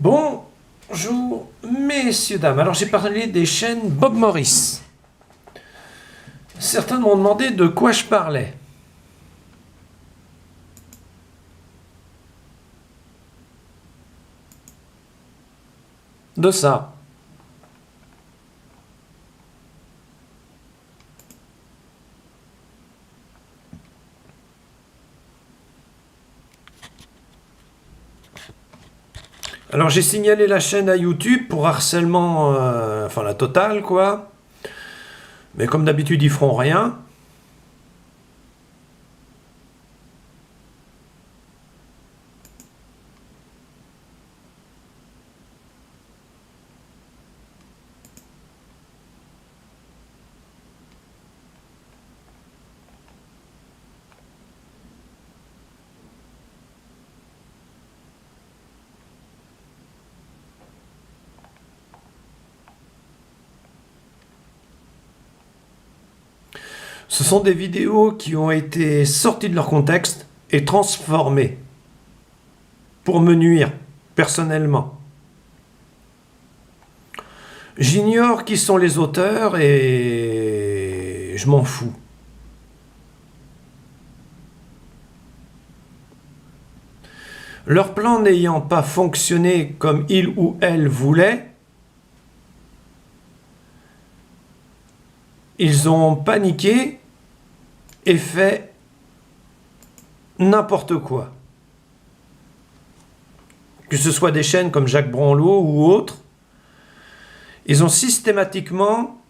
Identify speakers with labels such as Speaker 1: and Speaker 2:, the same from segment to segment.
Speaker 1: Bonjour, messieurs, dames. Alors, j'ai parlé des chaînes Bob Morris. Certains m'ont demandé de quoi je parlais. De ça. Alors, j'ai signalé la chaîne à YouTube pour harcèlement, enfin la totale, quoi. Mais comme d'habitude, ils feront rien. Ce sont des vidéos qui ont été sorties de leur contexte et transformées pour me nuire, personnellement. J'ignore qui sont les auteurs et je m'en fous. Leur plan n'ayant pas fonctionné comme il ou elle voulait, ils ont paniqué et fait n'importe quoi. Que ce soit des chaînes comme Jacques Branlot ou autres, ils ont systématiquement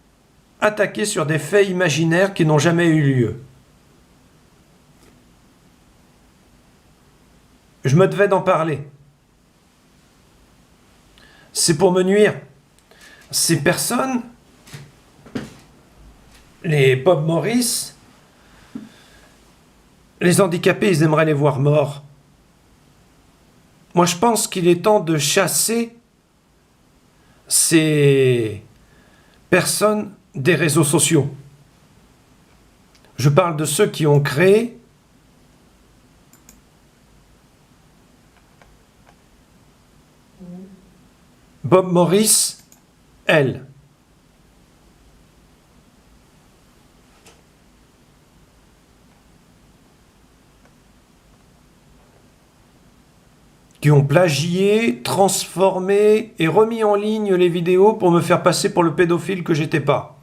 Speaker 1: attaqué sur des faits imaginaires qui n'ont jamais eu lieu. Je me devais d'en parler. C'est pour me nuire. Ces personnes, les Bob Morris, les handicapés, ils aimeraient les voir morts. Moi, je pense qu'il est temps de chasser ces personnes des réseaux sociaux. Je parle de ceux qui ont créé Bob Morris, elle. Qui ont plagié, transformé et remis en ligne les vidéos pour me faire passer pour le pédophile que j'étais pas.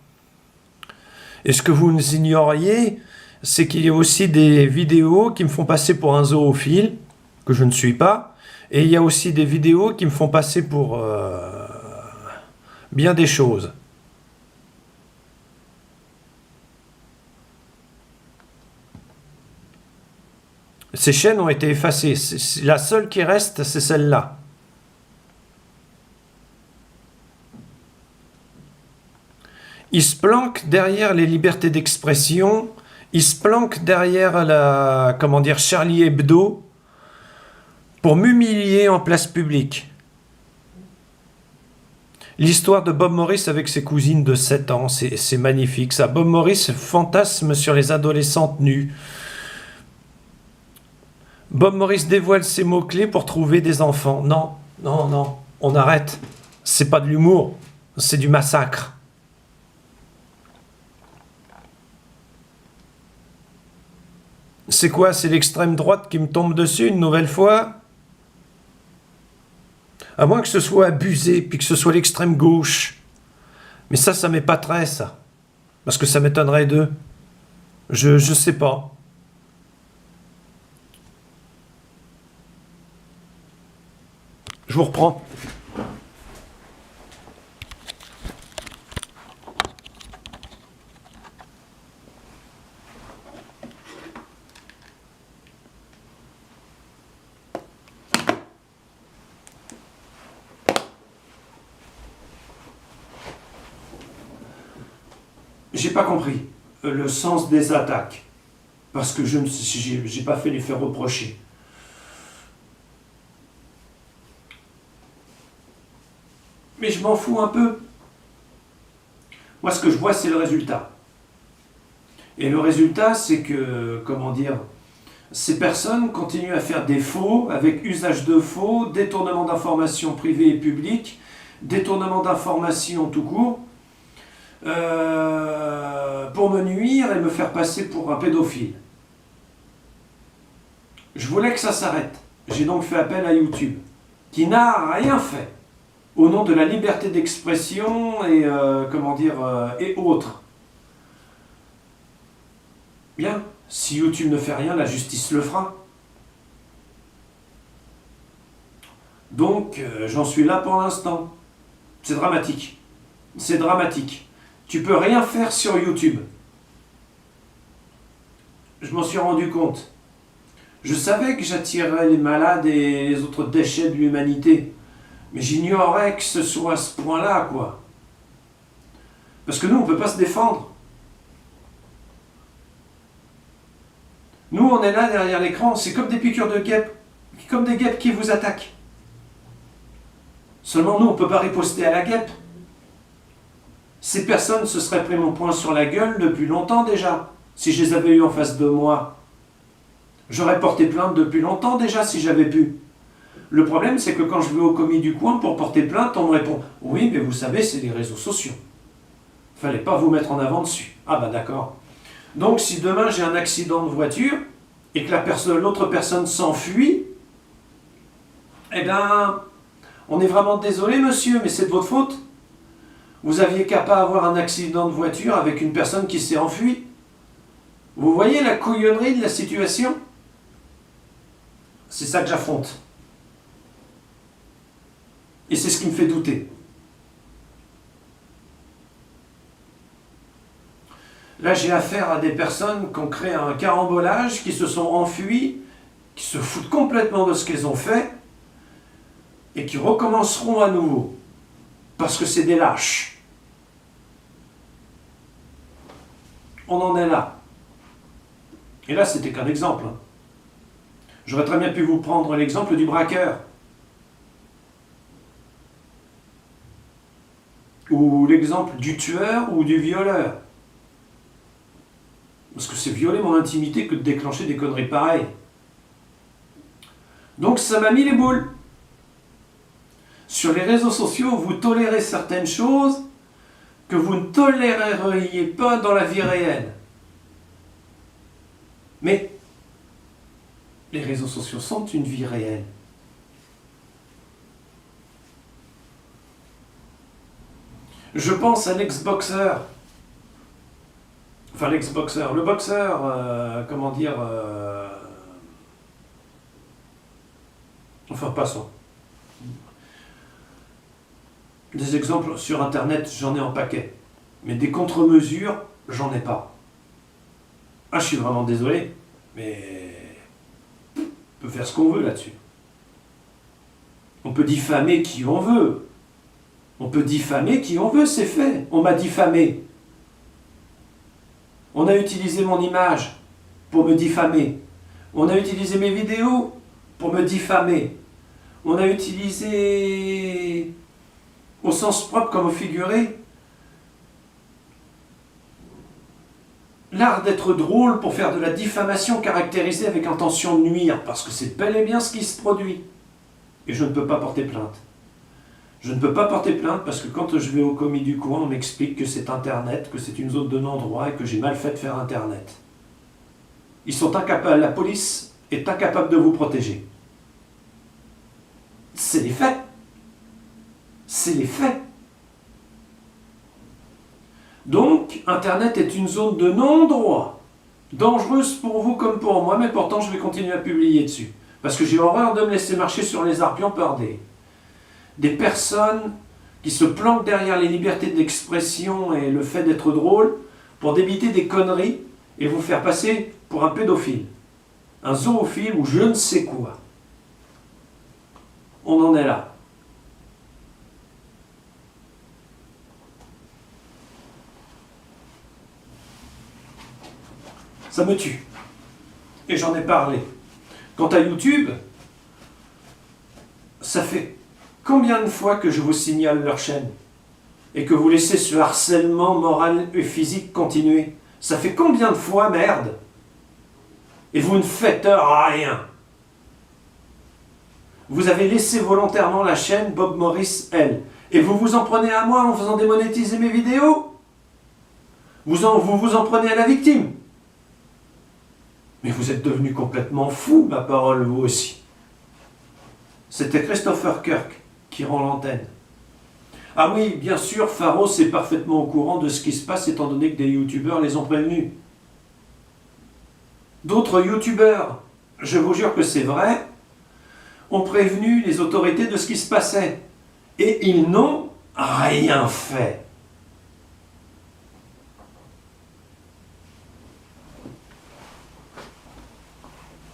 Speaker 1: Et ce que vous ignoriez, c'est qu'il y a aussi des vidéos qui me font passer pour un zoophile, que je ne suis pas, et il y a aussi des vidéos qui me font passer pour bien des choses. Ces chaînes ont été effacées. La seule qui reste, c'est celle-là. Ils se planquent derrière les libertés d'expression. Ils se planquent derrière la, comment dire, Charlie Hebdo pour m'humilier en place publique. L'histoire de Bob Morris avec ses cousines de 7 ans, c'est magnifique. Ça, Bob Morris fantasme sur les adolescentes nues. Bob Morris dévoile ses mots-clés pour trouver des enfants. Non, non, non, on arrête. C'est pas de l'humour, c'est du massacre. C'est quoi? C'est l'extrême droite qui me tombe dessus une nouvelle fois? À moins que ce soit abusé, puis que ce soit l'extrême gauche. Mais ça m'épaterait, ça. Parce que ça m'étonnerait d'eux. Je sais pas. Je vous reprends. J'ai pas compris le sens des attaques. Parce que je n'ai pas fait les faire reprocher. Mais je m'en fous un peu. Moi, ce que je vois, c'est le résultat. Et le résultat, c'est que, comment dire, Ces personnes continuent à faire des faux, avec usage de faux, détournement d'informations privées et publiques, détournement d'informations tout court, pour me nuire et me faire passer pour un pédophile. Je voulais que ça s'arrête. J'ai donc fait appel à YouTube, qui n'a rien fait au nom de la liberté d'expression et et autres. Bien, si YouTube ne fait rien, la justice le fera. Donc, j'en suis là pour l'instant. C'est dramatique. C'est dramatique. Tu peux rien faire sur YouTube. Je m'en suis rendu compte. Je savais que j'attirerais les malades et les autres déchets de l'humanité. Mais j'ignorais que ce soit à ce point-là, quoi. Parce que nous, on ne peut pas se défendre. Nous, on est là derrière l'écran, c'est comme des piqûres de guêpes, comme des guêpes qui vous attaquent. Seulement, nous, on ne peut pas riposter à la guêpe. Ces personnes se seraient pris mon poing sur la gueule depuis longtemps déjà, si je les avais eu en face de moi. J'aurais porté plainte depuis longtemps déjà, si j'avais pu. Le problème, c'est que quand je vais au commis du coin pour porter plainte, on me répond « Oui, mais vous savez, c'est les réseaux sociaux. Fallait pas vous mettre en avant dessus. » Ah bah d'accord. Donc si demain j'ai un accident de voiture et que l'autre personne s'enfuit, eh bien, on est vraiment désolé monsieur, mais c'est de votre faute. Vous aviez qu'à pas avoir un accident de voiture avec une personne qui s'est enfuie. Vous voyez la couillonnerie de la situation? C'est ça que j'affronte. Et c'est ce qui me fait douter. Là, j'ai affaire à des personnes qui ont créé un carambolage, qui se sont enfuies, qui se foutent complètement de ce qu'elles ont fait, et qui recommenceront à nouveau. Parce que c'est des lâches. On en est là. Et là, c'était qu'un exemple. J'aurais très bien pu vous prendre l'exemple du braqueur. Ou l'exemple du tueur ou du violeur. Parce que c'est violer mon intimité que de déclencher des conneries pareilles. Donc ça m'a mis les boules. Sur les réseaux sociaux, vous tolérez certaines choses que vous ne toléreriez pas dans la vie réelle. Mais les réseaux sociaux sont une vie réelle. Je pense à l'ex-boxeur. Enfin, l'ex-boxeur. Le boxeur, enfin, passons. Des exemples sur Internet, j'en ai en paquet. Mais des contre-mesures, j'en ai pas. Ah, je suis vraiment désolé, mais on peut faire ce qu'on veut là-dessus. On peut diffamer qui on veut. On peut diffamer qui on veut, c'est fait. On m'a diffamé. On a utilisé mon image pour me diffamer. On a utilisé mes vidéos pour me diffamer. On a utilisé, au sens propre comme au figuré, l'art d'être drôle pour faire de la diffamation caractérisée avec intention de nuire, parce que c'est bel et bien ce qui se produit. Et je ne peux pas porter plainte. Je ne peux pas porter plainte parce que quand je vais au commis du coin, on m'explique que c'est Internet, que c'est une zone de non-droit et que j'ai mal fait de faire Internet. Ils sont incapables, la police est incapable de vous protéger. C'est les faits. C'est les faits. Donc, Internet est une zone de non-droit, dangereuse pour vous comme pour moi, mais pourtant je vais continuer à publier dessus. Parce que j'ai horreur de me laisser marcher sur les arpions par des personnes qui se planquent derrière les libertés d'expression et le fait d'être drôle pour débiter des conneries et vous faire passer pour un pédophile, un zoophile ou je ne sais quoi. On en est là. Ça me tue. Et j'en ai parlé. Quant à YouTube, ça fait combien de fois que je vous signale leur chaîne et que vous laissez ce harcèlement moral et physique continuer? Ça fait combien de fois, merde? Et vous ne faites rien. Vous avez laissé volontairement la chaîne Bob Morris, elle. Et vous vous en prenez à moi en faisant démonétiser mes vidéos? Vous vous en prenez à la victime? Mais vous êtes devenu complètement fou, ma parole, vous aussi. C'était Christopher Kirk qui rend l'antenne. Ah oui, bien sûr, Pharos est parfaitement au courant de ce qui se passe, étant donné que des youtubeurs les ont prévenus. D'autres youtubeurs, je vous jure que c'est vrai, ont prévenu les autorités de ce qui se passait. Et ils n'ont rien fait.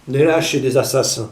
Speaker 1: Des lâches et des assassins.